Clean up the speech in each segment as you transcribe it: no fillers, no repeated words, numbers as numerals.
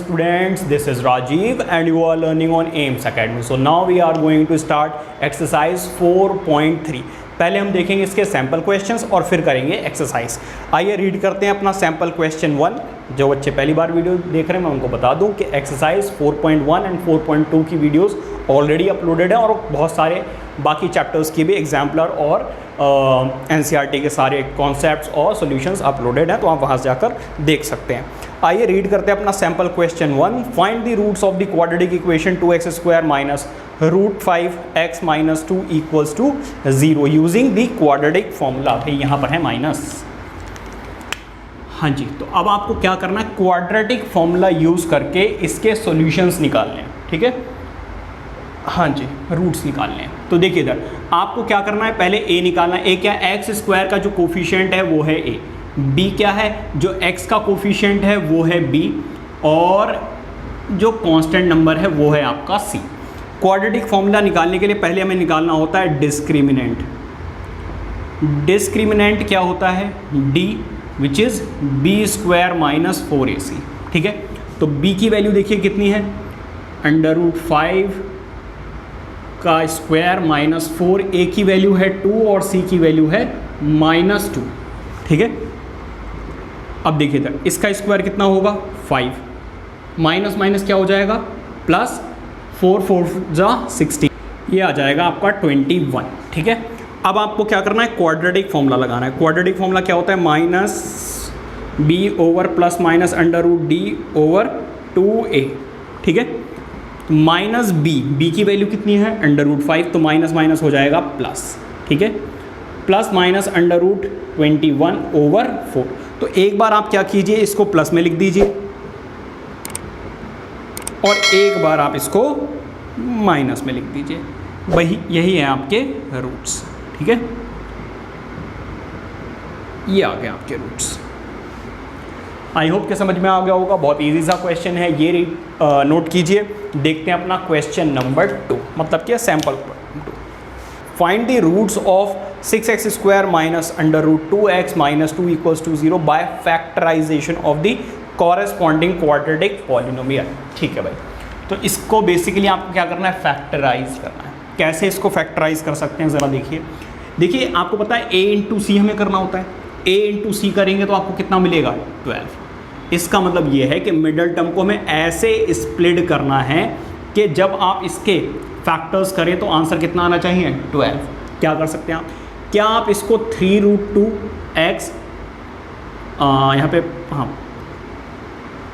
students, this is Rajiv and you are learning on AIMS Academy. So now we are going to start exercise 4.3. पहले हम देखेंगे इसके sample questions और फिर करेंगे एक्सरसाइज। आइए रीड करते हैं अपना सैम्पल क्वेश्चन 1। जो बच्चे पहली बार वीडियो देख रहे हैं मैं उनको बता दूं कि एक्सरसाइज 4.1 एंड 4.2 की वीडियोस ऑलरेडी अपलोडेड है और बहुत सारे बाकी चैप्टर्स की भी एग्जाम्पलर और एनसीईआरटी के सारे कॉन्सेप्ट्स और सॉल्यूशंस अपलोडेड हैं, तो आप वहाँ से जाकर देख सकते हैं। आइए रीड करते हैं अपना sample question 1। Find the roots of the quadratic equation 2x² minus √5x minus 2 equals to 0 using the quadratic formula. भाई यहाँ पर है माइनस। हाँ जी, तो अब आपको क्या करना है, क्वाड्रेटिक फॉर्मूला यूज़ करके इसके सॉल्यूशंस निकालने हैं। ठीक है, हाँ जी, रूट्स निकालने हैं। तो देखिए इधर आपको क्या करना है, पहले a निकालना है। a क्या है, x² का जो कोफिशिएंट है वो है a। b क्या है, जो x का कोफिशिएंट है वो है b, और जो कांस्टेंट नंबर है वो है आपका c। क्वाड्रेटिक फॉर्मूला निकालने के लिए पहले हमें निकालना होता है डिस्क्रिमिनेंट। डिस्क्रिमिनेंट क्या होता है, d which is b² minus 4ac। ठीक है, तो b की वैल्यू देखिए कितनी है, √5 का स्क्वायर माइनस 4, a की वैल्यू है 2 और c की वैल्यू है -2। ठीक है, अब देखिए इधर इसका स्क्वायर कितना होगा 5, माइनस माइनस क्या हो जाएगा प्लस, 4 4 जा 16, ये आ जाएगा आपका 21। ठीक है, अब आपको क्या करना है, क्वाड्रेटिक फॉर्मूला लगाना है। क्वाड्रेटिक फॉर्मूला क्या होता है, -b over plus minus √d over 2a। ठीक है, माइनस b की वैल्यू कितनी है √5, तो माइनस माइनस हो जाएगा प्लस। ठीक है, प्लस माइनस √21 ओवर 4। तो एक बार आप क्या कीजिए, इसको प्लस में लिख दीजिए और एक बार आप इसको माइनस में लिख दीजिए। वही यही है आपके रूट्स। ठीक है, ये आ गए आपके रूट्स। आई होप कि समझ में आ गया होगा। बहुत इजी सा क्वेश्चन है, ये नोट कीजिए। देखते हैं अपना क्वेश्चन नंबर 2, मतलब क्या sample 2। Find the roots of 6x² minus √2x minus 2 equals to 0 by factorisation of the corresponding quadratic polynomial. ठीक है भाई, तो इसको बेसिकली आपको क्या करना है, फैक्टराइज करना है। कैसे इसको फैक्टराइज कर सकते हैं ज़रा देखिए। देखिए आपको पता है a इंटू सी हमें करना होता है, a इंटू सी करेंगे तो आपको कितना मिलेगा 12। इसका मतलब ये है कि मिडल टर्म को हमें ऐसे स्प्लिट करना है कि जब आप इसके फैक्टर्स करें तो आंसर कितना आना चाहिए 12। क्या कर सकते हैं आप, क्या आप इसको 3√2x यहाँ पे, हाँ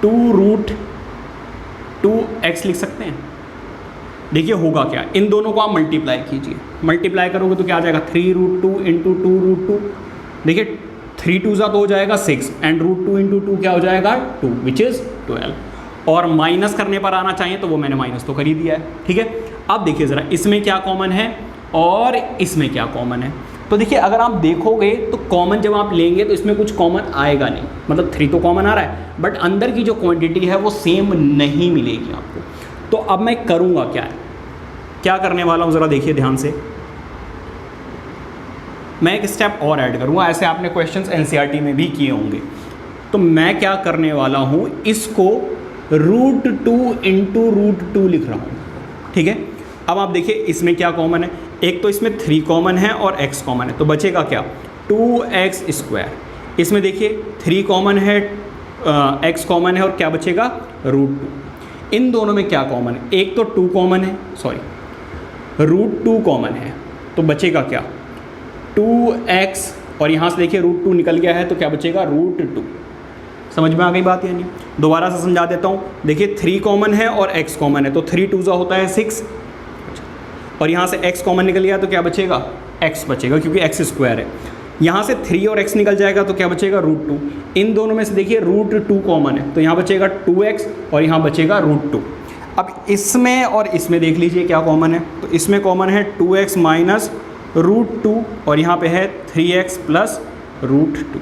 2√2x लिख सकते हैं। देखिए होगा क्या, इन दोनों को आप मल्टीप्लाई कीजिए। मल्टीप्लाई करोगे तो क्या आ जाएगा 3√2 इंटू 2√2। देखिए 3 2 तो हो जाएगा 6 एंड √2 इंटू 2 क्या हो जाएगा 2 विच इज़ 12। और माइनस करने पर आना चाहिए तो वो मैंने माइनस तो कर ही दिया है। ठीक है, अब देखिए ज़रा इसमें क्या कॉमन है और इसमें क्या कॉमन है। तो देखिए अगर आप देखोगे तो कॉमन जब आप लेंगे तो इसमें कुछ कॉमन आएगा नहीं, मतलब 3 तो कॉमन आ रहा है बट अंदर की जो क्वांटिटी है वो सेम नहीं मिलेगी आपको। तो अब मैं करूँगा क्या करने वाला हूँ ज़रा देखिए ध्यान से। मैं एक स्टेप और ऐड करूँगा, ऐसे आपने क्वेश्चंस एनसीईआरटी में भी किए होंगे। तो मैं क्या करने वाला हूँ, इसको √2 इंटू √2 लिख रहा हूँ। ठीक है, अब आप देखिए इसमें क्या कॉमन है, एक तो इसमें 3 कॉमन है और x कॉमन है, तो बचेगा क्या 2x²। इसमें देखिए 3 कॉमन है, x कॉमन है और क्या बचेगा √2। इन दोनों में क्या कॉमन है, एक तो 2 कॉमन है, सॉरी √2 कॉमन है, तो बचेगा क्या 2x, और यहाँ से देखिए √2 निकल गया है तो क्या बचेगा √2। समझ में आ गई बात यानी। दोबारा से समझा देता हूँ। देखिए 3 कॉमन है और x कॉमन है, तो 3 2 होता है 6, और यहाँ से x कॉमन निकल गया तो क्या बचेगा x बचेगा, क्योंकि x² है। यहाँ से 3 और x निकल जाएगा तो क्या बचेगा √2। इन दोनों में से देखिए √2 कॉमन है, तो यहाँ बचेगा 2x और यहाँ बचेगा √2। अब इसमें और इसमें देख लीजिए क्या कॉमन है, तो इसमें कॉमन है 2x माइनस √2 और यहाँ पे है 3x प्लस √2।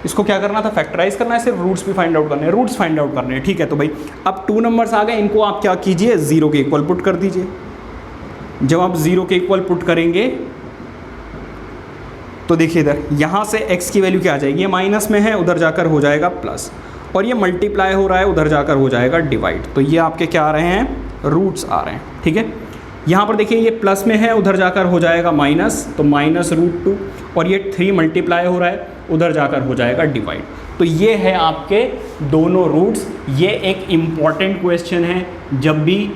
इसको क्या करना था, फैक्टराइज करना है, सिर्फ रूट्स भी फाइंड आउट करने हैं, रूट्स फाइंड आउट करने हैं। ठीक है, तो भाई अब 2 नंबर्स आ गए, इनको आप क्या कीजिए 0 के इक्वल पुट कर दीजिए। जब आप 0 के इक्वल पुट करेंगे तो देखिए इधर यहाँ से x की वैल्यू क्या आ जाएगी, ये माइनस में है, उधर जाकर हो जाएगा प्लस, और ये मल्टीप्लाई हो रहा है, उधर जाकर हो जाएगा डिवाइड। तो ये आपके क्या आ रहे हैं, रूट्स आ रहे हैं, ठीक है। यहाँ पर देखिए ये प्लस में है, उधर जाकर हो जाएगा माइनस, तो -√2, और ये 3 मल्टीप्लाई हो रहा है, उधर जाकर हो जाएगा डिवाइड। तो ये है आपके दोनों रूट्स। ये एक इम्पॉर्टेंट क्वेश्चन है, जब भी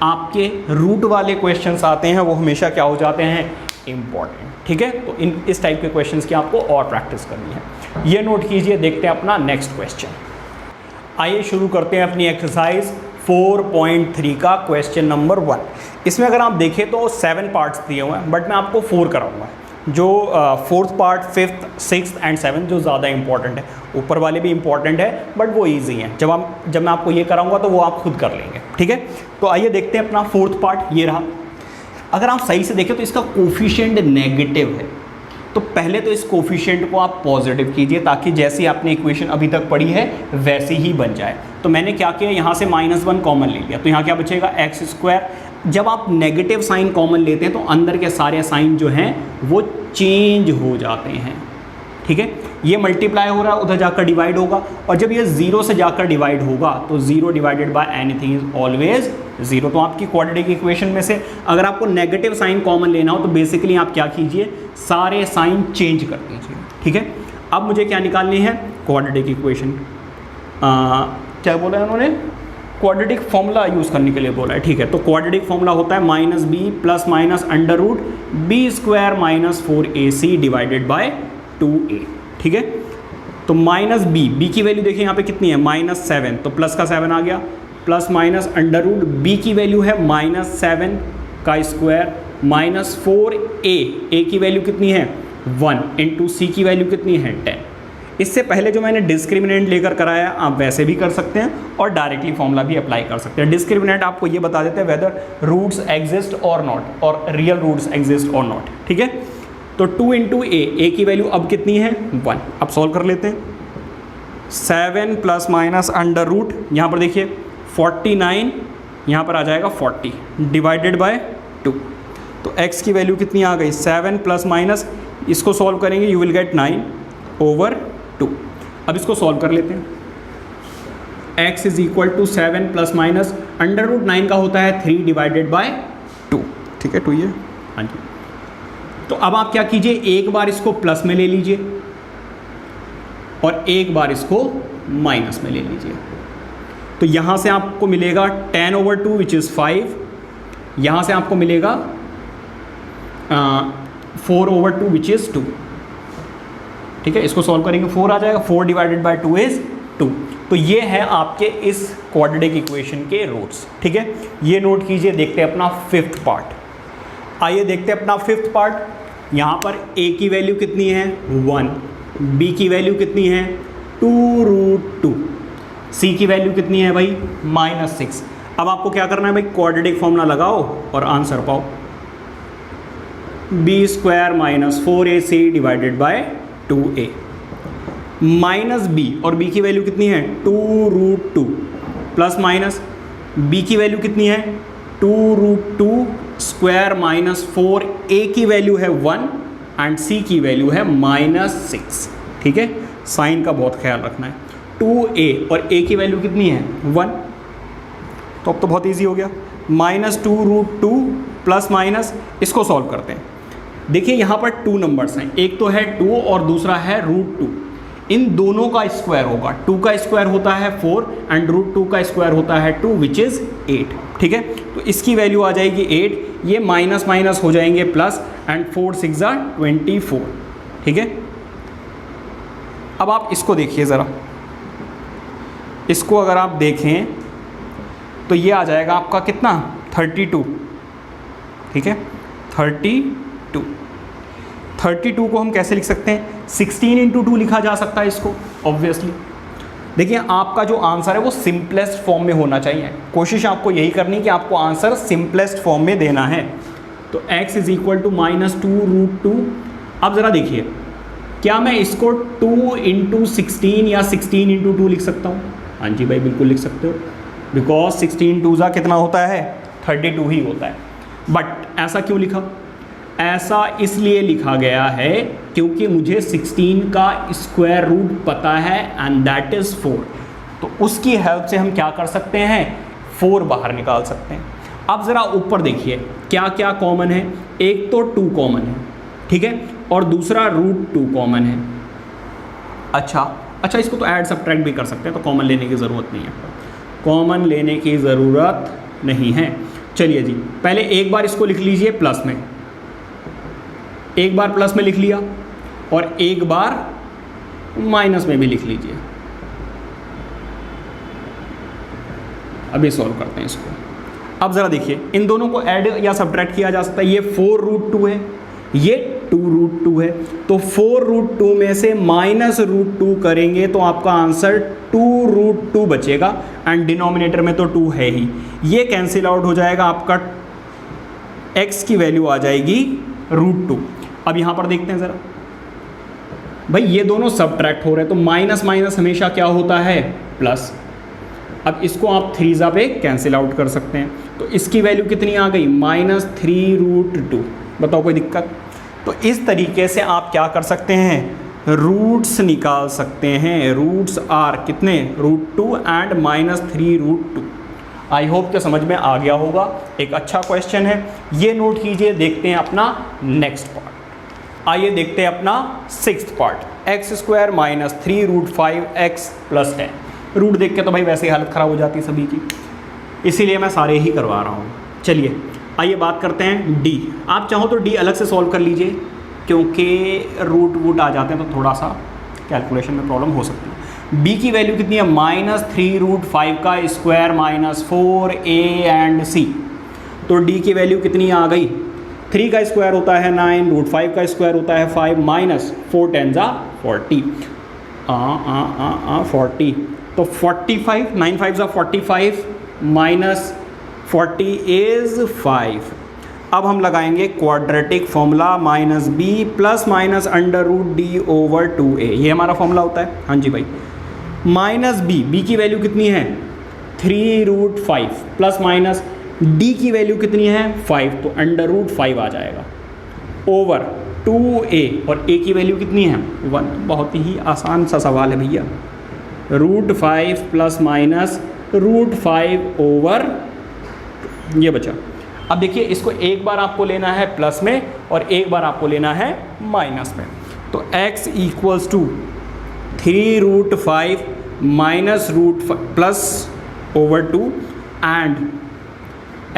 आपके रूट वाले क्वेश्चंस आते हैं वो हमेशा क्या हो जाते हैं, इम्पॉर्टेंट, ठीक है। तो इस टाइप के क्वेश्चंस की आपको और प्रैक्टिस करनी है, ये नोट कीजिए। देखते हैं अपना नेक्स्ट क्वेश्चन। आइए शुरू करते हैं अपनी एक्सरसाइज 4.3 का क्वेश्चन नंबर 1। इसमें अगर आप देखें तो 7 पार्ट्स दिए हुए हैं, बट मैं आपको 4 कराऊंगा। जो 4th part, 5th, 6th and 7th जो ज़्यादा इंपॉर्टेंट है, ऊपर वाले भी इंपॉर्टेंट है बट वो इजी हैं। जब मैं आपको ये कराऊंगा तो वो आप खुद कर लेंगे, ठीक है। तो आइए देखते हैं अपना 4th पार्ट, ये रहा। अगर आप सही से देखें तो इसका कोफिशिएंट नेगेटिव है, तो पहले तो इस कोफिशिएंट को आप पॉजिटिव कीजिए, ताकि जैसी आपने इक्वेशन अभी तक पढ़ी है वैसी ही बन जाए। तो मैंने क्या किया, यहाँ से -1 कॉमन ले लिया, तो यहाँ क्या बचेगा, x²। जब आप नेगेटिव साइन कॉमन लेते हैं तो अंदर के सारे साइन जो हैं वो चेंज हो जाते हैं, ठीक है। ये मल्टीप्लाई हो रहा है, उधर जाकर डिवाइड होगा, और जब ये 0 से जाकर डिवाइड होगा तो 0 divided by anything is always 0। तो आपकी क्वाड्रेटिक इक्वेशन में से अगर आपको नेगेटिव साइन कॉमन लेना हो तो बेसिकली आप क्या कीजिए, सारे साइन चेंज कर दीजिए, ठीक है। अब मुझे क्या निकालनी है, क्वाड्रेटिक इक्वेशन। क्या बोला है उन्होंने, क्वाड्रेटिक फॉर्मूला यूज़ करने के लिए बोला है, ठीक है। तो क्वाड्रेटिक फॉर्मूला होता है -b + (√b² - 4ac divided by 2a, ठीक है। तो -b की वैल्यू देखिए यहाँ पे कितनी है, -7, तो प्लस का 7 आ गया, प्लस माइनस √b की वैल्यू है -7 का स्क्वायर -4a की वैल्यू कितनी है 1 इंटू c की वैल्यू कितनी है 10। इससे पहले जो मैंने डिस्क्रिमिनेंट लेकर कराया आप वैसे भी कर सकते हैं और डायरेक्टली फॉर्मूला भी अप्लाई कर सकते हैं। डिस्क्रिमिनेंट आपको ये बता देते हैं वेदर रूट्स एग्जिस्ट और नॉट, और रियल रूट्स एग्जिस्ट और नॉट, ठीक है। तो 2 इंटू ए की वैल्यू अब कितनी है 1। अब सॉल्व कर लेते हैं। 7 प्लस माइनस अंडर रूट, यहाँ पर देखिए 49, यहाँ पर आ जाएगा 40 डिवाइडेड बाय 2। तो x की वैल्यू कितनी आ गई 7 प्लस माइनस, इसको सॉल्व करेंगे यू विल गेट 9/2। अब इसको सॉल्व कर लेते हैं। x is equal to 7 plus minus √9 का होता है 3 डिवाइडेड बाय 2, ठीक है 2 ये, हाँ जी। तो अब आप क्या कीजिए, एक बार इसको प्लस में ले लीजिए और एक बार इसको माइनस में ले लीजिए। तो यहाँ से आपको मिलेगा 10/2 विच इज़ 5, यहाँ से आपको मिलेगा 4/2 विच इज़ 2, ठीक है। इसको सॉल्व करेंगे 4 आ जाएगा, 4 डिवाइडेड बाय 2 इज़ 2। तो ये है आपके इस क्वाड्रेटिक इक्वेशन के रूट्स, ठीक है। ये नोट कीजिए। देखते हैं अपना 5th पार्ट। आइए देखते हैं अपना 5th पार्ट। यहाँ पर a की वैल्यू कितनी है 1, b की वैल्यू कितनी है 2√2, c की वैल्यू कितनी है भाई -6। अब आपको क्या करना है भाई, क्वाड्रेटिक फॉर्मूला लगाओ और आंसर पाओ। b² - 4ac divided by 2a minus b, और b की वैल्यू कितनी है 2√2 प्लस माइनस b की वैल्यू कितनी है 2√2 स्क्वायर -4a की वैल्यू है 1 एंड c की वैल्यू है -6, ठीक है। साइन का बहुत ख्याल रखना है। 2a और a की वैल्यू कितनी है 1, तो अब तो बहुत इजी हो गया। -2√2 प्लस माइनस, इसको सॉल्व करते हैं। देखिए यहाँ पर 2 नंबर्स हैं, एक तो है 2 और दूसरा है √2। इन दोनों का स्क्वायर होगा, 2 का स्क्वायर होता है 4 एंड √2 का स्क्वायर होता है 2 विच इज़ 8, ठीक है। तो इसकी वैल्यू आ जाएगी 8, ये माइनस माइनस हो जाएंगे प्लस, एंड 4 6 24, ठीक है। अब आप इसको देखिए ज़रा, इसको अगर आप देखें तो ये आ जाएगा आपका कितना 32, ठीक है। 32 को हम कैसे लिख सकते हैं, 16 इंटू 2 लिखा जा सकता है इसको ऑब्वियसली। देखिए आपका जो आंसर है वो सिंपलेस्ट फॉर्म में होना चाहिए। कोशिश आपको यही करनी है कि आपको आंसर सिंपलेस्ट फॉर्म में देना है। तो x इज इक्वल टू -2√2। अब ज़रा देखिए, क्या मैं इसको 2 इंटू 16 या 16 इंटू 2 लिख सकता हूँ? हाँ जी भाई बिल्कुल लिख सकते हो, बिकॉज 16 2 कितना होता है 32 ही होता है। बट ऐसा क्यों लिखा? ऐसा इसलिए लिखा गया है क्योंकि मुझे 16 का स्क्वायर रूट पता है एंड दैट इज़ 4। तो उसकी हेल्प से हम क्या कर सकते हैं, 4 बाहर निकाल सकते हैं। अब ज़रा ऊपर देखिए क्या क्या कॉमन है, एक तो 2 कॉमन है, ठीक है, और दूसरा √2 कॉमन है। अच्छा इसको तो ऐड सब्ट्रैक्ट भी कर सकते हैं, तो कॉमन लेने की ज़रूरत नहीं है, कॉमन लेने की ज़रूरत नहीं है। चलिए जी, पहले एक बार इसको लिख लीजिए प्लस में, एक बार प्लस में लिख लिया और एक बार माइनस में भी लिख लीजिए। अभी सॉल्व करते हैं इसको। अब ज़रा देखिए, इन दोनों को ऐड या सब्ट्रैक्ट किया जा सकता है। ये 4√2 है, ये 2√2 है, तो 4√2 में से -√2 करेंगे तो आपका आंसर 2√2 बचेगा, एंड डिनोमिनेटर में तो 2 है ही, ये कैंसिल आउट हो जाएगा, आपका x की वैल्यू आ जाएगी √2। अब यहाँ पर देखते हैं ज़रा, भाई ये दोनों सब्ट्रैक्ट हो रहे हैं, तो माइनस माइनस हमेशा क्या होता है, प्लस। अब इसको आप 3 पे कैंसिल आउट कर सकते हैं, तो इसकी वैल्यू कितनी आ गई, -3√2। बताओ कोई दिक्कत? तो इस तरीके से आप क्या कर सकते हैं, रूट्स निकाल सकते हैं। रूट्स आर कितने, √2 एंड -3√2। आई होप कि समझ में आ गया होगा। एक अच्छा क्वेश्चन है, ये नोट कीजिए। देखते हैं अपना नेक्स्ट पार्ट। आइए देखते हैं अपना 6th part, x² -3√5x + 10। Root देख के तो भाई वैसे ही हालत ख़राब हो जाती है सभी की, इसीलिए मैं सारे ही करवा रहा हूँ। चलिए आइए बात करते हैं डी। आप चाहो तो डी अलग से सॉल्व कर लीजिए, क्योंकि रूट आ जाते हैं तो थोड़ा सा कैलकुलेशन में प्रॉब्लम हो सकती है। बी की वैल्यू कितनी है, -3√5 का स्क्वायर -4a एंड c। तो डी की वैल्यू कितनी आ गई, 3 का स्क्वायर होता है 9, √5 का स्क्वायर होता है 5, -4 10 40, 40, तो 45, 9 5 45 -40 इज़ 5। अब हम लगाएंगे क्वाड्रेटिक फॉर्मूला, -b + -√d/2a, ये हमारा फॉर्मूला होता है। हाँ जी भाई, -b की वैल्यू कितनी है, 3√5 ± d की वैल्यू कितनी है, 5, तो √5 आ जाएगा, ओवर 2a, और a की वैल्यू कितनी है, 1। बहुत ही आसान सा सवाल है भैया, √5 ± √5 ओवर, ये बचा। अब देखिए, इसको एक बार आपको लेना है प्लस में और एक बार आपको लेना है माइनस में। तो x = 3√5 -√2 एंड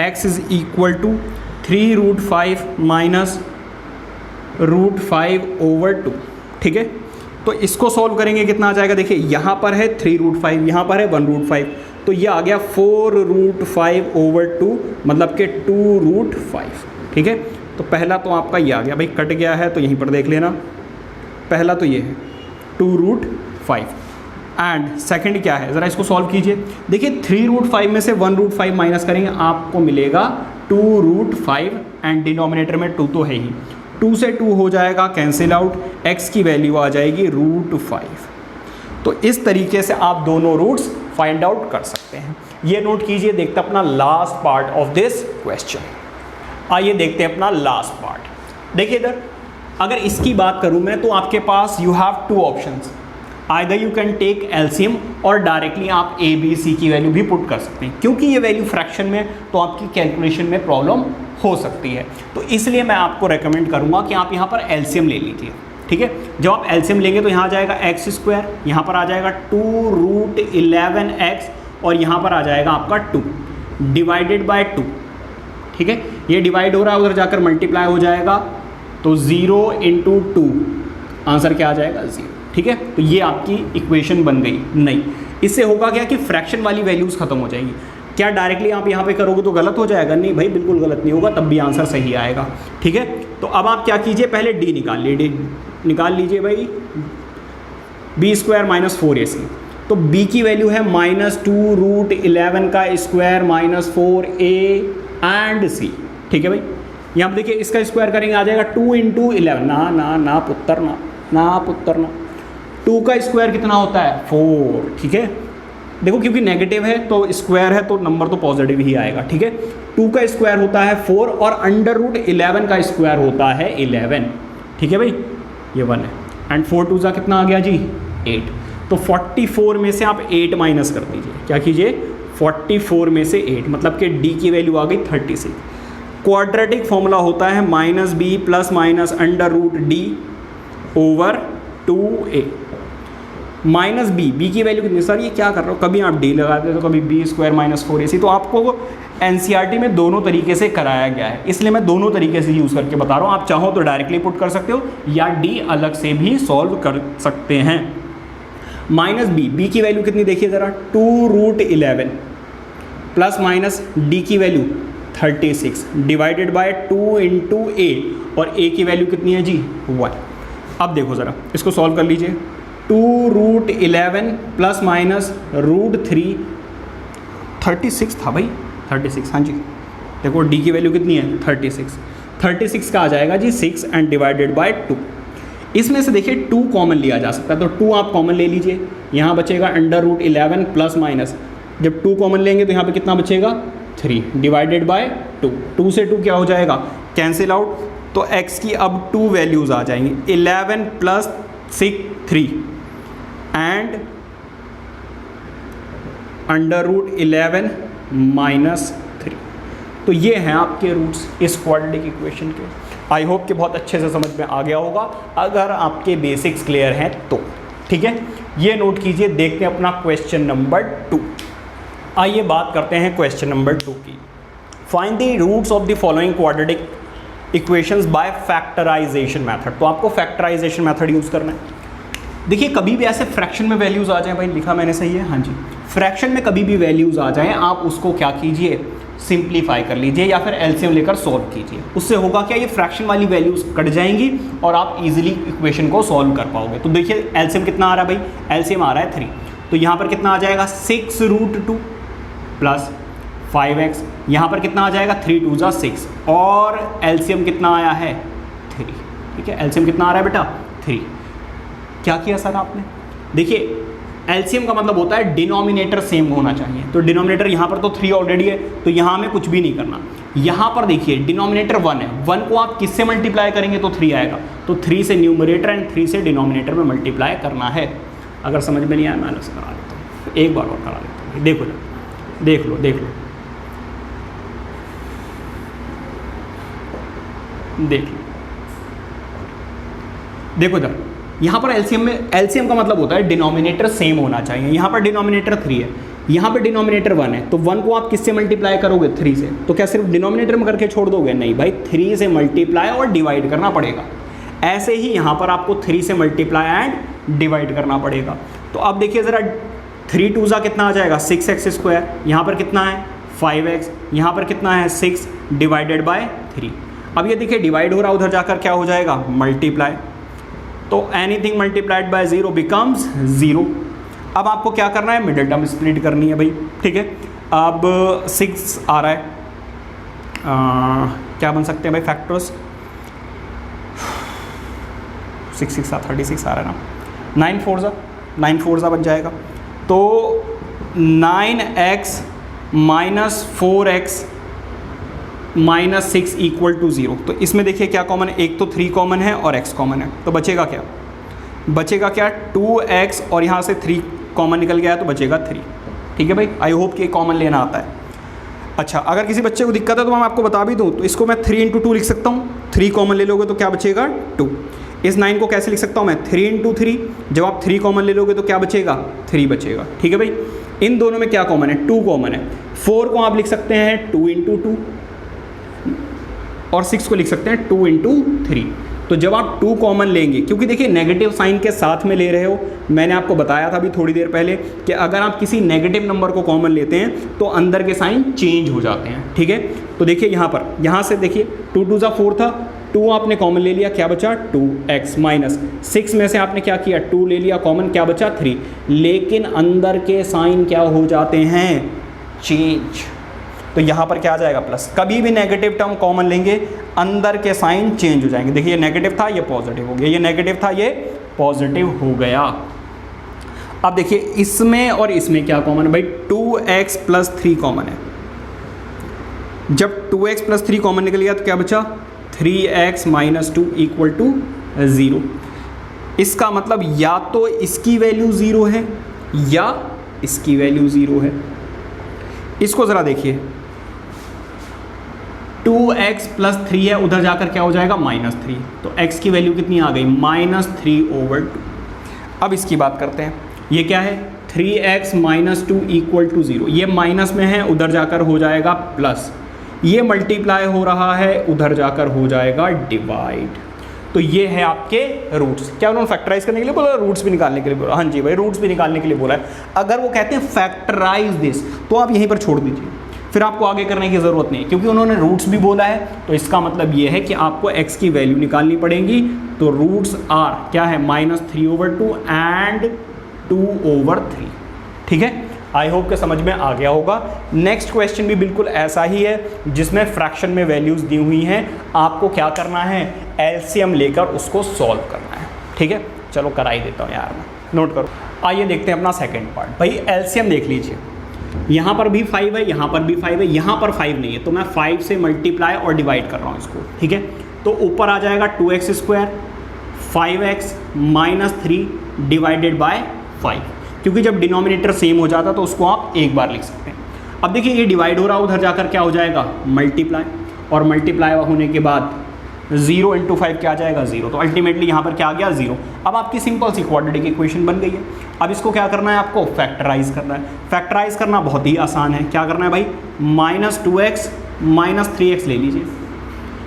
x = 3√5 -√5/2। ठीक है, तो इसको सॉल्व करेंगे, कितना आ जाएगा, देखिए यहाँ पर है 3√5, यहाँ पर है 1√5, तो ये आ गया 4√5/2, मतलब कि 2√5। ठीक है, तो पहला तो आपका ये आ गया भाई, कट गया है तो यहीं पर देख लेना। पहला तो ये है 2√5 एंड सेकंड क्या है, ज़रा इसको सॉल्व कीजिए। देखिए 3√5 में से 1√5 माइनस करेंगे, आपको मिलेगा 2√5 एंड डिनोमिनेटर में 2 तो है ही, 2 से 2 हो जाएगा कैंसिल आउट, x की वैल्यू आ जाएगी √5। तो इस तरीके से आप दोनों रूट्स फाइंड आउट कर सकते हैं। ये नोट कीजिए। देखते हैं अपना last part of this question. आइए देखते हैं अपना लास्ट पार्ट। देखिए इधर, अगर इसकी बात करूं मैं, तो आपके पास you have 2 options, either you can take LCM और डायरेक्टली आप ए बी सी की वैल्यू भी पुट कर सकते हैं। क्योंकि ये वैल्यू फ्रैक्शन में, तो आपकी कैलकुलेशन में प्रॉब्लम हो सकती है, तो इसलिए मैं आपको रेकमेंड करूंगा कि आप यहाँ पर एलसीएम ले लीजिए। ठीक है, जब आप एलसीएम लेंगे तो यहाँ आ जाएगा x², यहाँ पर आ जाएगा 2√11x, और यहाँ पर आ जाएगा आपका 2 डिवाइडेड बाय 2। ठीक है, ये डिवाइड हो रहा है, उधर जाकर मल्टीप्लाई हो जाएगा, तो 0 × 2, आंसर क्या आ जाएगा, 0। ठीक है, तो ये आपकी इक्वेशन बन गई। नहीं, इससे होगा क्या कि फ्रैक्शन वाली वैल्यूज़ खत्म हो जाएगी। क्या डायरेक्टली आप यहाँ पे करोगे तो गलत हो जाएगा? नहीं भाई, बिल्कुल गलत नहीं होगा, तब भी आंसर सही आएगा। ठीक है, तो अब आप क्या कीजिए, पहले डी निकाल लीजिए, निकाल लीजिए भाई, b² - 4ac। तो b की वैल्यू है -2√11 का स्क्वायर -4a एंड c। ठीक है भाई, यहाँ पर देखिए इसका स्क्वायर करेंगे, आ जाएगा 2 × 11, ना पुत्र ना, 2 का स्क्वायर कितना होता है, 4। ठीक है, देखो क्योंकि नेगेटिव है तो स्क्वायर है तो नंबर तो पॉजिटिव ही आएगा। ठीक है, 2 का स्क्वायर होता है 4 और √11 का स्क्वायर होता है 11। ठीक है भाई, ये 1 है, एंड 4 × 2 कितना आ गया जी, 8। तो 44 में से आप 8 माइनस कर दीजिए। क्या कीजिए? 44 में से 8, मतलब कि डी की वैल्यू आ गई 36। क्वाड्रेटिक फॉर्मूला होता है minus B plus minus under root D over 2a। Minus B की वैल्यू कितनी? सर ये क्या कर रहे हो, कभी आप डी लगाते हो तो कभी बी स्क्वायर माइनस 4ac। तो आपको एनसीईआरटी में दोनों तरीके से कराया गया है, इसलिए मैं दोनों तरीके से यूज़ करके बता रहा हूँ। आप चाहो तो डायरेक्टली पुट कर सकते हो या डी अलग से भी सॉल्व कर सकते हैं। माइनस बी की वैल्यू कितनी देखिए ज़रा, 2√11 प्लस माइनस डी की वैल्यू 36 डिवाइडेड बाय 2 इंटू ए, और ए की वैल्यू कितनी है जी? 1। अब देखो ज़रा इसको सॉल्व कर लीजिए। 2√11 प्लस माइनस √3, 36 था भाई, 36, हाँ जी। देखो डी की वैल्यू कितनी है? 36 का आ जाएगा जी 6 एंड डिवाइडेड बाय 2। इसमें से देखिए 2 कॉमन लिया जा सकता है, तो 2 आप कॉमन ले लीजिए। यहाँ बचेगा अंडर रूट 11 प्लस माइनस, जब 2 कॉमन लेंगे तो यहाँ पे कितना बचेगा? 3 डिवाइडेड बाय 2। 2 से 2 क्या हो जाएगा? Cancel out. तो x की अब 2 वैल्यूज़ आ जाएंगी, 11 plus 3 and under root 11 minus 3। तो ये हैं आपके रूट्स इस क्वाड्रेटिक इक्वेशन के। आई होप कि बहुत अच्छे से समझ में आ गया होगा, अगर आपके बेसिक्स क्लियर हैं तो। ठीक है, ये नोट कीजिए। देखते हैं अपना क्वेश्चन नंबर 2। आइए बात करते हैं क्वेश्चन नंबर 2 की। Find the roots of the following quadratic equations by factorisation method. तो आपको फैक्टराइजेशन मेथड यूज़ करना है। देखिए कभी भी ऐसे फ्रैक्शन में वैल्यूज़ आ जाएं, भाई लिखा मैंने सही है, हाँ जी। फ्रैक्शन में कभी भी वैल्यूज़ आ जाएं, आप उसको क्या कीजिए? सिंप्लीफाई कर लीजिए या फिर एलसीएम लेकर सॉल्व कीजिए। उससे होगा क्या? ये फ्रैक्शन वाली वैल्यूज़ कट जाएंगी और आप इजीली इक्वेशन को सॉल्व कर पाओगे। तो देखिए एलसीएम कितना आ रहा है भाई? एलसीएम आ रहा है 3, तो यहाँ पर कितना आ जाएगा? 6√2 प्लस 5x। यहाँ पर कितना आ जाएगा? 3 2 जा 6, और एलसीएम कितना आया है? 3। ठीक है, एलसीएम कितना आ रहा है बेटा? 3। क्या किया सर आपने? देखिए एलसीएम का मतलब होता है डिनोमिनेटर सेम होना चाहिए। तो डिनोमिनेटर यहाँ पर तो 3 ऑलरेडी है, तो यहाँ हमें कुछ भी नहीं करना। यहाँ पर देखिए डिनोमिनेटर 1 है, 1 को आप किससे मल्टीप्लाई करेंगे तो 3 आएगा। तो 3 से न्यूमरेटर एंड 3 से डिनोमिनेटर में मल्टीप्लाई करना है। अगर समझ में नहीं आया मैं अलग से करा देता हूँ, एक बार और करा देता हूँ। देखो देख लो देख लो देख लो देखो इधर, यहाँ पर एलसीएम का मतलब होता है डिनोमिनेटर सेम होना चाहिए। यहाँ पर डिनोमिनेटर 3 है, यहाँ पर डिनोमिनेटर 1 है, तो 1 को आप किससे मल्टीप्लाई करोगे? 3 से। तो क्या सिर्फ डिनोमिनेटर में करके छोड़ दोगे? नहीं भाई, 3 से मल्टीप्लाई और डिवाइड करना पड़ेगा। ऐसे ही यहाँ पर आपको 3 से मल्टीप्लाई एंड डिवाइड करना पड़ेगा। तो अब देखिए ज़रा, 3 2 जा कितना आ जाएगा? 6x²। यहाँ पर कितना है? 5x। यहाँ पर कितना है? 6 डिवाइडेड बाय 3। अब ये देखिए डिवाइड हो रहा, उधर जाकर क्या हो जाएगा? मल्टीप्लाई। तो एनीथिंग मल्टीप्लाइड बाय 0 बिकम्स 0। अब आपको क्या करना है? मिडिल टर्म स्प्लिट करनी है भाई। ठीक है, अब 6 आ रहा है, क्या बन सकते हैं भाई फैक्टर्स? 6 6 36 आ रहा है ना, 9 4 जा बन जाएगा। तो 9x minus 4x minus 6 equal to 0। तो इसमें देखिए क्या कॉमन है? एक तो 3 कॉमन है और x कॉमन है, तो बचेगा क्या? बचेगा क्या? 2x, और यहाँ से 3 कॉमन निकल गया तो बचेगा 3। ठीक है भाई, आई होप कि कॉमन लेना आता है। अच्छा, अगर किसी बच्चे को दिक्कत है तो मैं आपको बता भी दूँ, तो इसको मैं 3 × 2 लिख सकता हूँ। 3 कॉमन ले लोगे तो क्या बचेगा? 2। इस 9 को कैसे लिख सकता हूँ मैं? 3 × 3। जब आप 3 कॉमन ले लोगे तो क्या बचेगा? 3 बचेगा। ठीक है भाई, इन दोनों में क्या कॉमन है? 2 कॉमन है। 4 को आप लिख सकते हैं 2 × 2, और 6 को लिख सकते हैं 2 × 3। तो जब आप 2 कॉमन लेंगे, क्योंकि देखिए नेगेटिव साइन के साथ में ले रहे हो, मैंने आपको बताया था अभी थोड़ी देर पहले कि अगर आप किसी नेगेटिव नंबर को कॉमन लेते हैं तो अंदर के साइन चेंज हो जाते हैं। ठीक है, तो देखिए यहाँ पर, यहाँ से देखिए 2 2 जा 4 था, 2 आपने कॉमन ले लिया, क्या बचा? 2x माइनस 6 में से आपने क्या किया? 2 ले लिया कॉमन, क्या बचा? 3। लेकिन अंदर के साइन क्या हो जाते हैं? चेंज। तो यहाँ पर क्या आ जाएगा? प्लस। कभी भी नेगेटिव टर्म कॉमन लेंगे, अंदर के साइन चेंज हो जाएंगे। देखिए ये नेगेटिव था, ये पॉजिटिव हो गया, ये नेगेटिव था, ये पॉजिटिव हो गया। अब देखिए इसमें और इसमें क्या कॉमन है भाई? 2x प्लस 3 कॉमन है। जब 2x प्लस 3 कॉमन निकल गया तो क्या बचा? 3x minus 2 equal to 0। इसका मतलब या तो इसकी वैल्यू 0 है या इसकी वैल्यू 0 है। इसको ज़रा देखिए, 2x + 3 है, उधर जाकर क्या हो जाएगा -3, तो x की वैल्यू कितनी आ गई -3/2। अब इसकी बात करते हैं, ये क्या है 3x - 2 = 0, ये माइनस में है, उधर जाकर हो जाएगा प्लस, ये मल्टीप्लाई हो रहा है, उधर जाकर हो जाएगा डिवाइड। तो ये है आपके रूट्स। क्या उन्होंने फैक्टराइज करने के लिए बोला, रूट्स भी निकालने के लिए बोला? हाँ जी भाई, रूट्स भी निकालने के लिए बोला है। अगर वो कहते हैं फैक्टराइज दिस, तो आप यहीं पर छोड़ दीजिए, फिर आपको आगे करने की ज़रूरत नहीं है, क्योंकि उन्होंने रूट्स भी बोला है। तो इसका मतलब ये है कि आपको x की वैल्यू निकालनी पड़ेगी। तो रूट्स आर क्या है -3/2 एंड 2/3। ठीक है, आई होप के समझ में आ गया होगा। नेक्स्ट क्वेश्चन भी बिल्कुल ऐसा ही है, जिसमें फ्रैक्शन में वैल्यूज़ दी हुई हैं, आपको क्या करना है एलसीएम लेकर उसको सॉल्व करना है। ठीक है, चलो करा ही देता हूँ यार, मैं नोट करो। आइए देखते हैं अपना सेकेंड पार्ट। भाई एलसीएम देख लीजिए, यहाँ पर भी 5 है, यहाँ पर भी 5 है, यहाँ पर 5 नहीं है, तो मैं 5 से मल्टीप्लाई और डिवाइड कर रहा हूँ इसको। ठीक है, तो ऊपर आ जाएगा 2x² 5x - 3 डिवाइडेड बाय 5, क्योंकि जब डिनोमिनेटर सेम हो जाता तो उसको आप एक बार लिख सकते हैं। अब देखिए ये डिवाइड हो रहा है, उधर जाकर क्या हो जाएगा मल्टीप्लाई, और मल्टीप्लाई होने के बाद 0 × 5 क्या आ जाएगा 0, तो अल्टीमेटली यहाँ पर क्या आ गया 0। अब आपकी सिंपल सी क्वाड्रेटिक इक्वेशन बन गई है। अब इसको क्या करना है, आपको फैक्टराइज करना है। फैक्टराइज करना बहुत ही आसान है। क्या करना है भाई, -2x - 3x ले लीजिए,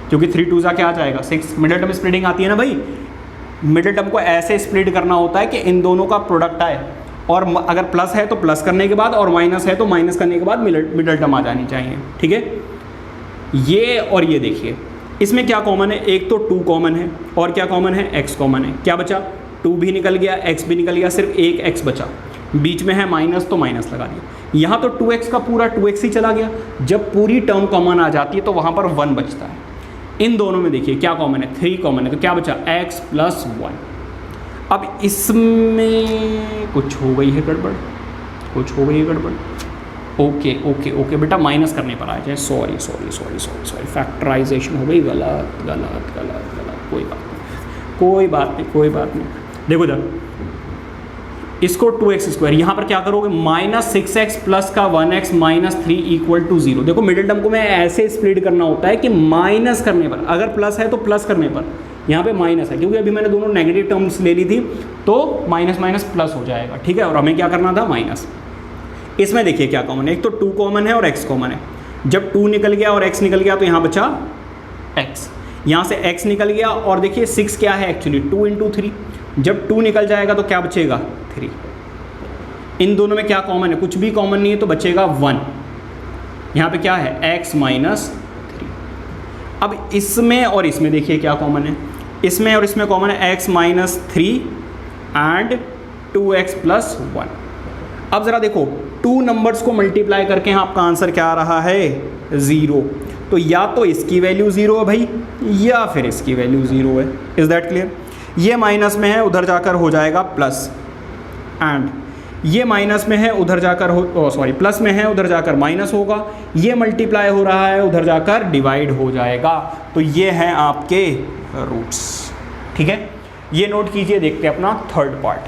क्योंकि 3 2 क्या आ जाएगा 6। मिडिल टर्म स्प्लिटिंग आती है ना भाई, मिडिल टर्म को ऐसे स्प्लिट करना होता है कि इन दोनों का प्रोडक्ट आए, और अगर प्लस है तो प्लस करने के बाद, और माइनस है तो माइनस करने के बाद मिडिल टर्म आ जानी चाहिए। ठीक है, ये और ये देखिए, इसमें क्या कॉमन है, एक तो 2 कॉमन है, और क्या कॉमन है x कॉमन है। क्या बचा, 2 भी निकल गया, x भी निकल गया, सिर्फ एक x बचा, बीच में है माइनस, तो माइनस लगा दिया। यहाँ तो 2x का पूरा 2x ही चला गया। जब पूरी टर्म कॉमन आ जाती है तो वहाँ पर 1 बचता है। इन दोनों में देखिए क्या कॉमन है, 3 कॉमन है, तो क्या बचा x + 1। अब इसमें कुछ हो गई है गड़बड़, कुछ हो गई है गड़बड़। ओके ओके ओके बेटा, माइनस करने पर आ जाए, सॉरी, फैक्टराइजेशन हो गई, गलत गलत गलत गलत, कोई बात नहीं, कोई बात नहीं, कोई बात नहीं। देखो इधर, इसको 2x², यहाँ पर क्या करोगे -6x + का 1x - 3 = 0। देखो मिडिल टर्म को मैं ऐसे स्प्लिट करना होता है कि माइनस करने पर, अगर प्लस है तो प्लस करने पर, यहाँ पे माइनस है, क्योंकि अभी मैंने दोनों नेगेटिव टर्म्स ले ली थी, तो माइनस माइनस प्लस हो जाएगा। ठीक है, और हमें क्या करना था माइनस। इसमें देखिए क्या कॉमन है, एक तो 2 कॉमन है और x कॉमन है। जब 2 निकल गया और x निकल गया तो यहाँ बचा x, यहाँ से x निकल गया, और देखिए 6 क्या है एक्चुअली 2 × 3। जब 2 निकल जाएगा तो क्या बचेगा 3। इन दोनों में क्या कॉमन है, कुछ भी कॉमन नहीं है, तो बचेगा 1। यहाँ पे क्या है x - 3। अब इसमें और इसमें देखिए क्या कॉमन है, इसमें और इसमें कॉमन है x - 3 एंड 2x + 1। अब ज़रा देखो 2 नंबर्स को मल्टीप्लाई करके आपका आंसर क्या आ रहा है 0। तो या तो इसकी वैल्यू 0 है भाई, या फिर इसकी वैल्यू 0 है। Is that clear? ये माइनस में है, उधर जाकर हो जाएगा प्लस, एंड ये माइनस में है, उधर जाकर प्लस में है, उधर जाकर माइनस होगा। ये मल्टीप्लाई हो रहा है, उधर जाकर डिवाइड हो जाएगा। तो ये हैं आपके रूट्स। ठीक है, ये नोट कीजिए। देखते हैं अपना थर्ड पार्ट।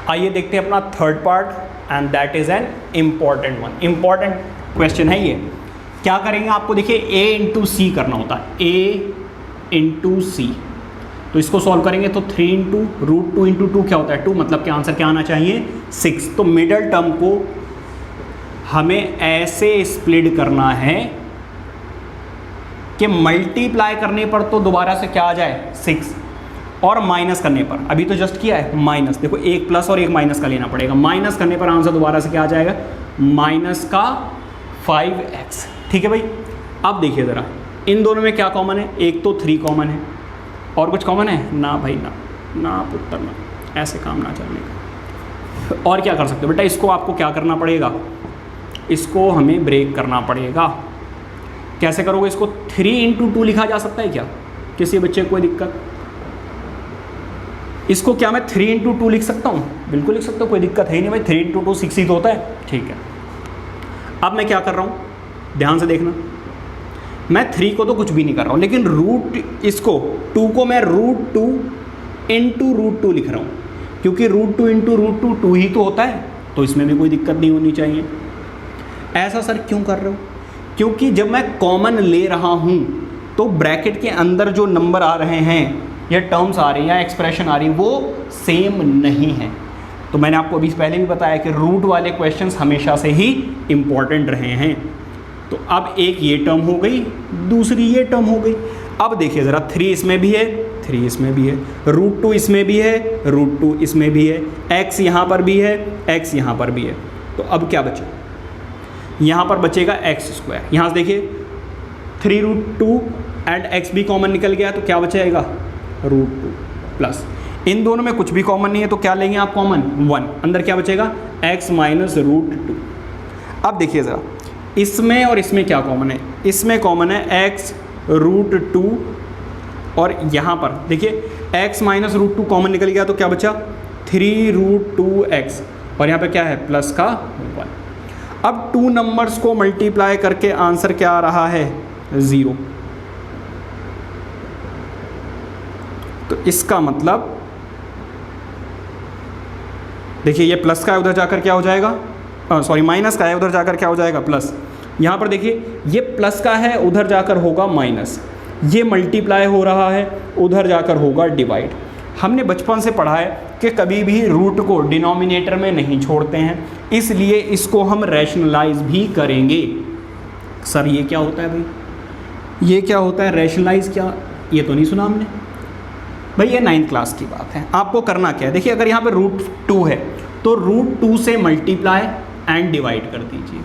आइए देखते हैं अपना third part, and that is an important one. Important question है ये। क्या करेंगे, आपको देखिए a × c करना होता है, a × c। तो इसको सॉल्व करेंगे तो 3 × √2 × 2 क्या होता है 2, मतलब कि आंसर क्या आना चाहिए 6। तो मिडल टर्म को हमें ऐसे स्प्लिट करना है कि मल्टीप्लाई करने पर तो दोबारा से क्या आ जाए 6, और माइनस करने पर, अभी तो जस्ट किया है माइनस, देखो एक प्लस और एक माइनस का लेना पड़ेगा। माइनस करने पर आंसर दोबारा से क्या आ जाएगा -5x। ठीक है भाई। अब देखिए ज़रा इन दोनों में क्या कॉमन है, एक तो 3 कॉमन है, और कुछ कॉमन है ना भाई, ना पुत्र ना, ऐसे काम ना चलने का। और क्या कर सकते हो बेटा, इसको आपको क्या करना पड़ेगा, इसको हमें ब्रेक करना पड़ेगा। कैसे करोगे इसको, 3 × 2 लिखा जा सकता है क्या, किसी बच्चे को कोई दिक्कत? इसको क्या मैं 3 × 2 लिख सकता हूँ? बिल्कुल लिख सकता हूँ, कोई दिक्कत है ही नहीं भाई। 3 × 2 6 ही तो होता है। ठीक है, अब मैं क्या कर रहा हूँ, ध्यान से देखना। मैं 3 को तो कुछ भी नहीं कर रहा हूँ, लेकिन इसको 2 को मैं √2 इंटू रूट टू लिख रहा हूँ, क्योंकि root two into root two two ही तो होता है, तो इसमें भी कोई दिक्कत नहीं होनी चाहिए। ऐसा सर क्यों कर रहे हो? क्योंकि जब मैं कॉमन ले रहा हूँ तो ब्रैकेट के अंदर जो नंबर आ रहे हैं या टर्म्स आ रही हैं या एक्सप्रेशन आ रही है वो सेम नहीं है। तो मैंने आपको अभी पहले भी बताया कि रूट वाले क्वेश्चंस हमेशा से ही इम्पॉर्टेंट रहे हैं। तो अब एक ये टर्म हो गई, दूसरी ये टर्म हो गई। अब देखिए ज़रा, 3 इसमें भी है, 3 इसमें भी है, रूट 2 इसमें भी है, रूट 2 इसमें भी है, x यहाँ पर भी है, x यहाँ पर भी है। तो अब क्या बचा? यहाँ पर बचेगा एक्स स्क्वायर। यहाँ से देखिए 3 रूट 2 एंड x भी कॉमन निकल गया, तो क्या बचेगा? रूट 2 प्लस, इन दोनों में कुछ भी कॉमन नहीं है तो क्या लेंगे आप कॉमन? 1। अंदर क्या बचेगा? x minus root 2। अब देखिए ज़रा, इसमें और इसमें क्या कॉमन है? इसमें कॉमन है x रूट 2, और यहाँ पर देखिए x माइनस रूट 2 कॉमन निकल गया, तो क्या बचा? 3 रूट 2x, और यहाँ पे क्या है? प्लस का 1। अब 2 नंबर्स को मल्टीप्लाई करके आंसर क्या आ रहा है? 0। तो इसका मतलब देखिए ये प्लस का है, उधर जाकर क्या हो जाएगा? सॉरी माइनस का है, उधर जाकर क्या हो जाएगा? प्लस। यहाँ पर देखिए ये प्लस का है, उधर जाकर होगा माइनस। ये मल्टीप्लाई हो रहा है, उधर जाकर होगा डिवाइड। हमने बचपन से पढ़ा है कि कभी भी रूट को डिनोमिनेटर में नहीं छोड़ते हैं, इसलिए इसको हम रैशनलाइज भी करेंगे। सर ये क्या होता है भाई? ये क्या होता है रैशनलाइज? क्या ये तो नहीं सुना हमने भाई? ये 9th क्लास की बात है। आपको करना क्या है? देखिए अगर यहाँ पे रूट 2 है तो रूट 2 से मल्टीप्लाई एंड डिवाइड कर दीजिए,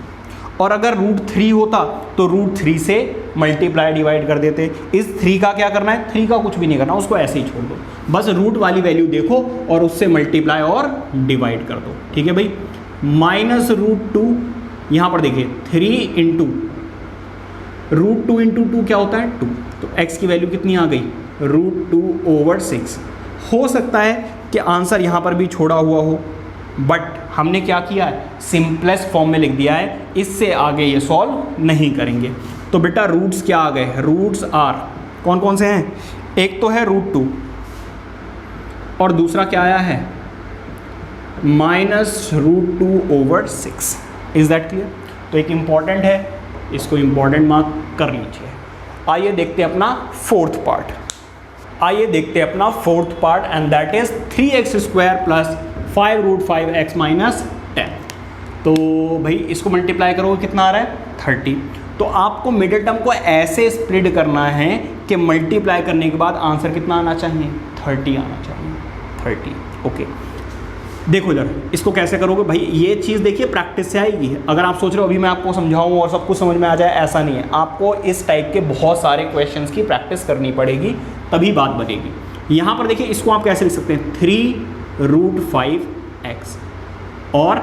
और अगर रूट 3 होता तो रूट 3 से मल्टीप्लाई डिवाइड कर देते। इस 3 का क्या करना है? 3 का कुछ भी नहीं करना, उसको ऐसे ही छोड़ दो, बस रूट वाली वैल्यू देखो और उससे मल्टीप्लाई और डिवाइड कर दो। ठीक है भाई? माइनस रूट 2, यहाँ पर देखिए 3 इंटू रूट 2 इंटू 2 क्या होता है? 2। तो x की वैल्यू कितनी आ गई? रूट 2/6। हो सकता है कि आंसर यहाँ पर भी छोड़ा हुआ हो, बट हमने क्या किया है? सिंपलेस्ट फॉर्म में लिख दिया है, इससे आगे ये सॉल्व नहीं करेंगे। तो बेटा रूट्स क्या आ गए? रूट्स आर कौन कौन से हैं? एक तो है रूट 2 और दूसरा क्या आया है? Minus root 2/6। Is that clear? तो एक इम्पॉर्टेंट है, इसको इम्पॉर्टेंट मार्क कर लीजिए। आइए देखते हैं अपना fourth part. And that is 3x² plus 5 root 5x minus 10। तो भाई इसको मल्टीप्लाई करोगे कितना आ रहा है? 30। तो आपको मिडिल टर्म को ऐसे स्प्लिट करना है कि मल्टीप्लाई करने के बाद आंसर कितना आना चाहिए? 30 आना चाहिए। 30। ओके, देखो इधर इसको कैसे करोगे भाई? ये चीज़ देखिए प्रैक्टिस से आएगी। अगर आप सोच रहे हो अभी मैं आपको समझाऊं और सब कुछ समझ में आ जाए, ऐसा नहीं है। आपको इस टाइप के बहुत सारे क्वेश्चंस की प्रैक्टिस करनी पड़ेगी, तभी बात बनेगी। यहाँ पर देखिए इसको आप कैसे लिख सकते हैं? 3 रूट 5x, और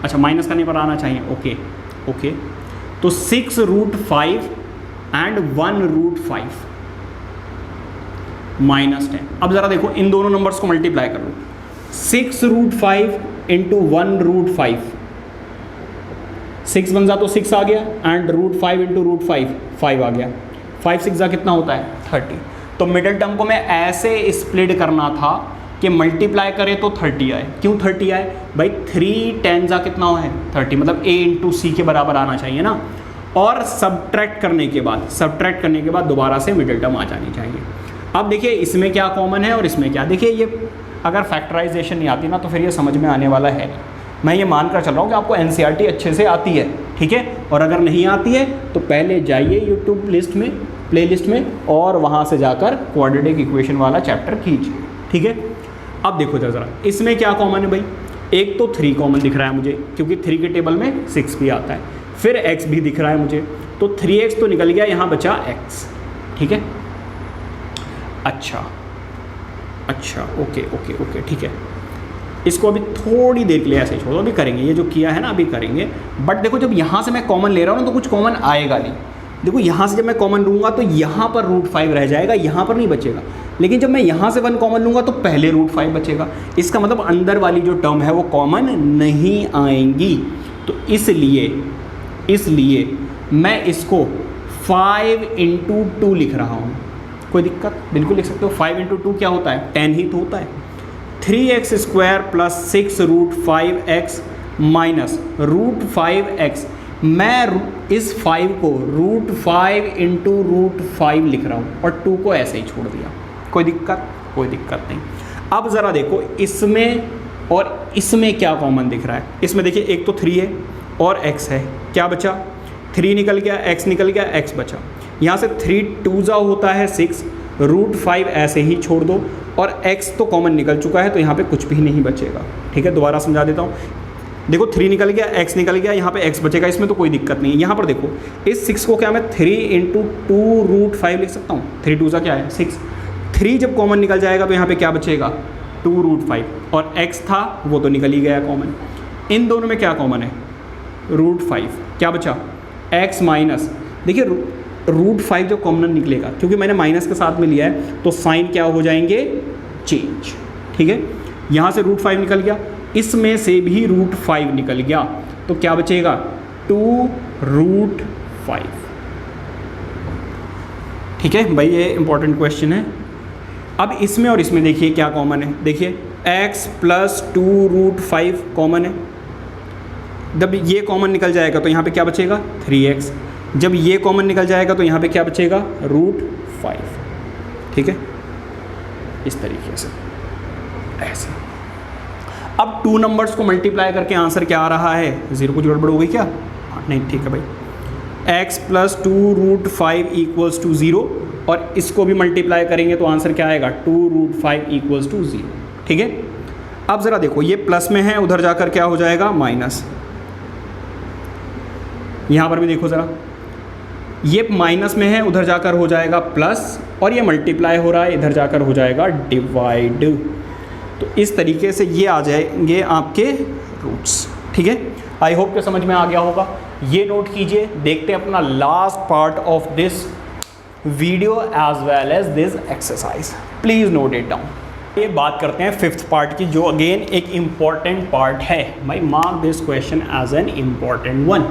अच्छा माइनस करने पर आना चाहिए। ओके, तो 6 रूट 5 एंड 1 रूट 5 माइनस 10। अब ज़रा देखो इन दोनों नंबर्स को मल्टीप्लाई कर लो। 6 रूट 5 इंटू 1 रूट 5, 6 बन जा तो 6 आ गया, एंड रूट 5 इंटू रूट 5 आ गया। 5 6 जा कितना होता है? 30। तो मिडिल टर्म को मैं ऐसे स्प्लिट करना था कि मल्टीप्लाई करें तो 30 आए। क्यों 30 आए भाई? 3 10 जा कितना है? 30, मतलब a इंटू सी के बराबर आना चाहिए ना। और सब्ट्रैक्ट करने के बाद दोबारा से मिडिल टर्म आ जानी चाहिए। अब देखिए इसमें क्या कॉमन है और इसमें क्या। देखिए ये अगर फैक्टराइजेशन नहीं आती ना तो फिर ये समझ में आने वाला है नहीं। मैं ये मानकर चल रहा हूँ कि आपको एनसीईआरटी अच्छे से आती है, ठीक है। और अगर नहीं आती है तो पहले जाइए यूट्यूब प्लेलिस्ट में और वहाँ से जाकर क्वाड्रेटिक इक्वेशन वाला चैप्टर कीजिए, ठीक है। अब देखो ज़रा इसमें क्या कॉमन है भाई? एक तो 3 कॉमन दिख रहा है मुझे, क्योंकि 3 के टेबल में 6 भी आता है। फिर x भी दिख रहा है मुझे, तो 3x तो निकल गया, यहाँ बचा x, ठीक है। अच्छा ओके ठीक है। इसको अभी थोड़ी देर के लिए ऐसे छोड़ो, अभी करेंगे ये जो किया है ना, अभी करेंगे। बट देखो जब यहाँ से मैं कॉमन ले रहा हूँ ना तो कुछ कॉमन आएगा नहीं। देखो यहाँ से जब मैं कॉमन लूँगा तो यहाँ पर रूट 5 रह जाएगा, यहाँ पर नहीं बचेगा। लेकिन जब मैं यहाँ से 1 कॉमन लूँगा तो पहले रूट 5 बचेगा। इसका मतलब अंदर वाली जो टर्म है वो कॉमन नहीं आएंगी। तो इसलिए मैं इसको 5 × 2 लिख रहा हूँ। कोई दिक्कत, बिल्कुल लिख सकते हो। 5 इंटू 2 क्या होता है, 10 ही तो होता है। 3x² plus 6√5x minus √5x, मैं इस 5 को √5 इंटू √5 लिख रहा हूँ और 2 को ऐसे ही छोड़ दिया, कोई दिक्कत, कोई दिक्कत नहीं। अब ज़रा देखो इसमें और इसमें क्या कॉमन दिख रहा है। इसमें देखिए एक तो 3 है और x है, क्या बचा, 3 निकल गया, x निकल गया, x बचा। यहाँ से 3 2 होता है 6, √5 ऐसे ही छोड़ दो और x तो कॉमन निकल चुका है तो यहाँ पे कुछ भी नहीं बचेगा। ठीक है, दोबारा समझा देता हूँ। देखो 3 निकल गया, x निकल गया, यहाँ पे x बचेगा, इसमें तो कोई दिक्कत नहीं है। यहाँ पर देखो इस 6 को क्या मैं 3 इंटू 2√5 लिख सकता हूँ। 3 2 क्या है 6, 3 जब कॉमन निकल जाएगा तो यहाँ पे क्या बचेगा 2√5 और x था वो तो निकल ही गया कॉमन। इन दोनों में क्या कॉमन है, √5, क्या बचा x माइनस, देखिए √5 जो कॉमन निकलेगा क्योंकि मैंने माइनस के साथ में लिया है तो साइन क्या हो जाएंगे, चेंज। ठीक है, यहाँ से √5 निकल गया, इसमें से भी √5 निकल गया तो क्या बचेगा 2√5। ठीक है भाई, ये इंपॉर्टेंट क्वेश्चन है। अब इसमें और इसमें देखिए क्या कॉमन है, देखिए x प्लस 2√5 कॉमन है। जब ये कॉमन निकल जाएगा तो यहाँ पे क्या बचेगा 3x, जब ये कॉमन निकल जाएगा तो यहाँ पे क्या बचेगा √5। ठीक है, इस तरीके से ऐसे। अब 2 नंबर्स को मल्टीप्लाई करके आंसर क्या आ रहा है, 0 कुछ गड़बड़ हो गई क्या, नहीं ठीक है भाई। x प्लस 2√5 इक्वल्स टू 0 और इसको भी मल्टीप्लाई करेंगे तो आंसर क्या आएगा 2√5 इक्वल्स टू 0। ठीक है, अब ज़रा देखो ये प्लस में है, उधर जाकर क्या हो जाएगा माइनस। यहाँ पर भी देखो ज़रा, ये माइनस में है, उधर जाकर हो जाएगा प्लस, और ये मल्टीप्लाई हो रहा है, इधर जाकर हो जाएगा डिवाइड। तो इस तरीके से ये आ जाएंगे आपके रूट्स। ठीक है, आई होप कि समझ में आ गया होगा। ये नोट कीजिए, देखते हैं अपना last part of this video as well as this exercise. Please note it down. ये बात करते हैं 5th पार्ट की, जो अगेन एक इम्पॉर्टेंट पार्ट है। भाई mark this question as an important one.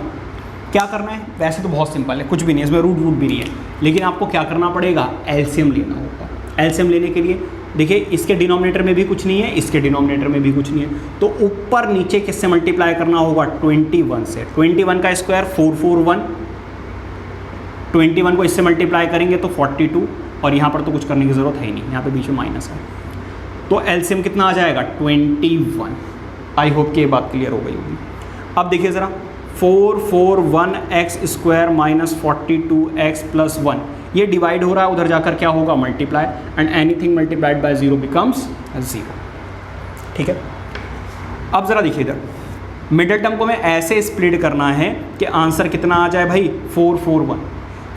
क्या करना है, वैसे तो बहुत सिंपल है, कुछ भी नहीं है इसमें, रूट भी नहीं है, लेकिन आपको क्या करना पड़ेगा, एलसीएम लेना होगा। एलसीएम लेने के लिए देखिए इसके डिनोमिनेटर में भी कुछ नहीं है, इसके डिनोमिनेटर में भी कुछ नहीं है, तो ऊपर नीचे किससे मल्टीप्लाई करना होगा 21 से। 21 का स्क्वायर 441, 21 को इससे मल्टीप्लाई करेंगे तो 42, और यहाँ पर तो कुछ करने की ज़रूरत है ही नहीं, यहाँ पे बीच में माइनस है, तो एलसीएम कितना आ जाएगा 21। आई होप कि ये बात क्लियर हो गई होगी। अब देखिए ज़रा 441x² माइनस 42x प्लस 1, ये डिवाइड हो रहा है, उधर जाकर क्या होगा multiply, and anything multiplied by 0 becomes 0। ठीक है, अब ज़रा देखिए इधर मिडिल टर्म को मैं ऐसे स्प्लिट करना है कि आंसर कितना आ जाए भाई 441।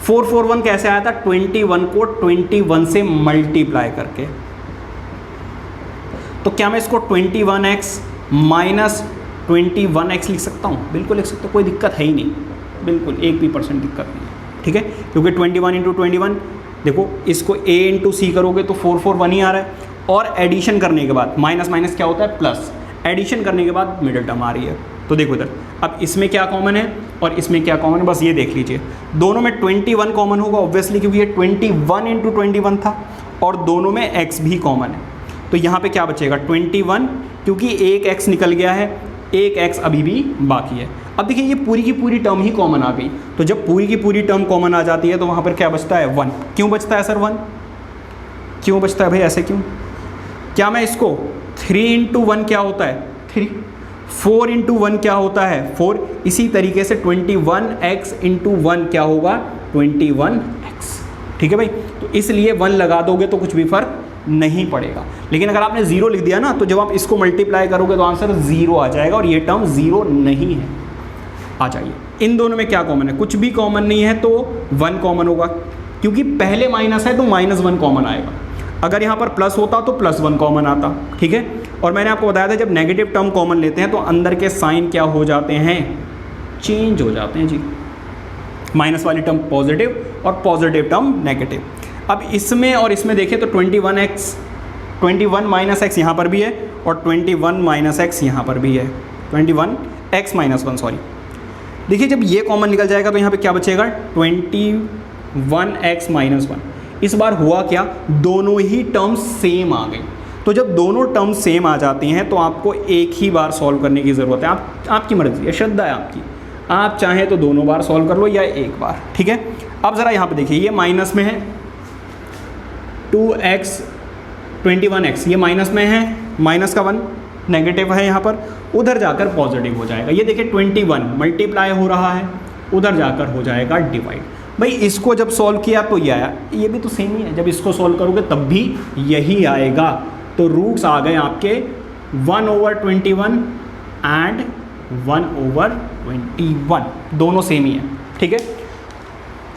441 कैसे आया था, 21 को 21 से मल्टीप्लाई करके। तो क्या मैं इसको 21x माइनस 21x लिख सकता हूँ, बिल्कुल लिख सकता हूँ, कोई दिक्कत है ही नहीं, बिल्कुल 1% दिक्कत नहीं है। ठीक है, क्योंकि 21 इंटू 21, देखो इसको a इंटू सी करोगे तो 441 ही आ रहा है, और एडिशन करने के बाद माइनस माइनस क्या होता है प्लस, एडिशन करने के बाद मिडिल टर्म आ रही है। तो देखो इधर अब इसमें क्या कॉमन है और इसमें क्या कॉमन है, बस ये देख लीजिए। दोनों में 21 कॉमन होगा ऑब्वियसली, क्योंकि ये 21 इंटू 21 था, और दोनों में x भी कॉमन है, तो यहाँ पे क्या बचेगा 21, क्योंकि एक x निकल गया है, एक x अभी भी बाकी है। अब देखिए ये पूरी की पूरी टर्म ही कॉमन आ गई, तो जब पूरी की पूरी टर्म कॉमन आ जाती है तो वहाँ पर क्या बचता है 1। क्यों बचता है सर 1, क्यों बचता है भाई ऐसे क्यों? क्या मैं इसको 3 इंटू 1 क्या होता है 3, 4 इंटू 1 क्या होता है 4, इसी तरीके से 21x इंटू 1 क्या होगा 21x। ठीक है भाई, तो इसलिए 1 लगा दोगे तो कुछ भी फर्क नहीं पड़ेगा, लेकिन अगर आपने 0 लिख दिया ना तो जब आप इसको मल्टीप्लाई करोगे तो आंसर 0 आ जाएगा, और ये टर्म 0 नहीं है। आ जाइए, इन दोनों में क्या कॉमन है, कुछ भी कॉमन नहीं है तो 1 कॉमन होगा, क्योंकि पहले माइनस है तो -1 कॉमन आएगा। अगर यहाँ पर प्लस होता तो +1 कॉमन आता। ठीक है, और मैंने आपको बताया था जब नेगेटिव टर्म कॉमन लेते हैं तो अंदर के साइन क्या हो जाते हैं, चेंज हो जाते हैं जी। माइनस वाली टर्म पॉजिटिव और पॉजिटिव टर्म नेगेटिव। अब इसमें और इसमें देखें तो 21 माइनस एक्स यहाँ पर भी है, और 21 माइनस एक्स यहाँ पर भी है, 21x माइनस 1 सॉरी। देखिए जब ये कॉमन निकल जाएगा तो यहाँ पे क्या बचेगा 21x माइनस 1। इस बार हुआ क्या, दोनों ही टर्म्स सेम आ गई। तो जब दोनों टर्म्स सेम आ जाती हैं तो आपको एक ही बार सॉल्व करने की ज़रूरत है। आपकी मर्ज़ी है, श्रद्धा है आपकी, आप चाहें तो दोनों बार सॉल्व कर लो या एक बार, ठीक है। अब ज़रा यहाँ पे देखिए, ये माइनस में है 2x 21x, ये माइनस में है, माइनस का 1 नेगेटिव है यहाँ पर, उधर जाकर पॉजिटिव हो जाएगा। ये देखिए 21 मल्टीप्लाई हो रहा है, उधर जाकर हो जाएगा डिवाइड। भाई इसको जब सॉल्व किया तो ये आया, ये भी तो सेम ही है, जब इसको सॉल्व करोगे तब भी यही आएगा। तो रूट्स आ गए आपके 1/21 एंड 1/21, दोनों सेम ही है, ठीक है।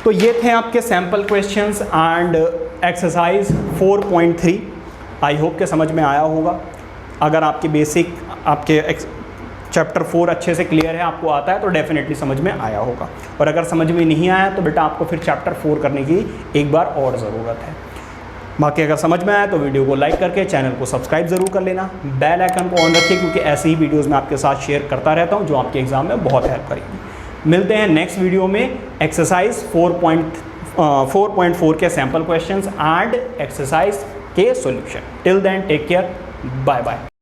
तो ये थे आपके sample questions and exercise 4.3। I hope के समझ में आया होगा। अगर आपके बेसिक आपके चैप्टर 4 अच्छे से क्लियर है, आपको आता है, तो डेफिनेटली समझ में आया होगा। और अगर समझ में नहीं आया तो बेटा आपको फिर चैप्टर 4 करने की एक बार और ज़रूरत है। बाकी अगर समझ में आया तो वीडियो को लाइक करके चैनल को सब्सक्राइब ज़रूर कर लेना, बेल आइकन को ऑन रखिए, क्योंकि ऐसे ही वीडियोज़ मैं आपके साथ शेयर करता रहता हूँ जो आपके एग्ज़ाम में बहुत हेल्प करेगी। मिलते हैं नेक्स्ट वीडियो में एक्सरसाइज 4.4 के सैम्पल क्वेश्चंस एंड एक्सरसाइज के solution. Till then take care, bye bye.